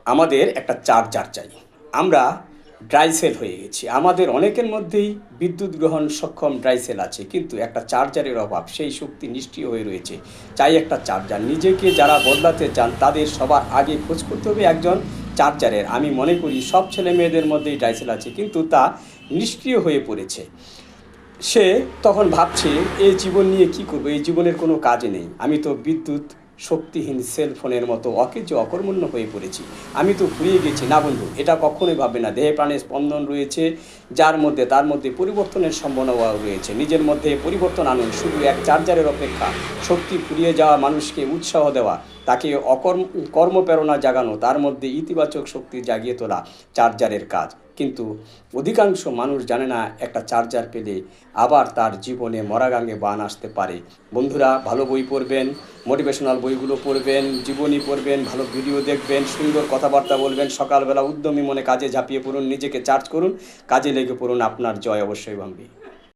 আমাদের একটা চার্জার চাই। আমরা ড্রাই সেল হয়ে গেছি। আমাদের অনেকের মধ্যেই বিদ্যুৎ গ্রহণ সক্ষম ড্রাই সেল আছে, কিন্তু একটা চার্জারের অভাব, সেই শক্তি নিষ্ক্রিয় হয়ে রয়েছে। চাই একটা চার্জার। নিজেকে যারা বদলাতে চান তাদের সবার আগে খোঁজ করতে হবে একজন চার্জারের। আমি মনে করি সব ছেলে মেয়েদের মধ্যেই ড্রাই সেল আছে, কিন্তু তা নিষ্ক্রিয় হয়ে পড়েছে। সে তখন ভাবছে এই জীবন নিয়ে কি করবো, এই জীবনের কোনো কাজে নেই, আমি তো বিদ্যুৎ শক্তিহীন সেলফোনের মতো অকেজো অকর্মণ্য হয়ে পড়েছি, আমি তো ফুরিয়ে গেছি। না বন্ধু, এটা কখনোই ভাববে না। দেহে প্রাণে স্পন্দন রয়েছে যার মধ্যে, তার মধ্যে পরিবর্তনের সম্ভাবনা রয়েছে। নিজের মধ্যে পরিবর্তন আনুন, শুধু এক চার্জারের অপেক্ষা। শক্তি ফুরিয়ে যাওয়া মানুষকে উৎসাহ দেওয়া, তাকে কর্মপ্রেরণা জাগানো, তার মধ্যে ইতিবাচক শক্তি জাগিয়ে তোলা চার্জারের কাজ। কিন্তু অধিকাংশ মানুষ জানে না একটা চার্জার পেলে আবার তার জীবনে মরাগাঙ্গে বান আসতে পারে। বন্ধুরা, ভালো বই পড়বেন, মোটিভেশনাল বইগুলো পড়বেন, জীবনী পড়বেন, ভালো ভিডিও দেখবেন, সুন্দর কথাবার্তা বলবেন, সকালবেলা উদ্যমী মনে কাজে ঝাঁপিয়ে পড়ুন, নিজেকে চার্জ করুন, কাজে লেগে পড়ুন, আপনার জয় অবশ্যই ভাঙবে।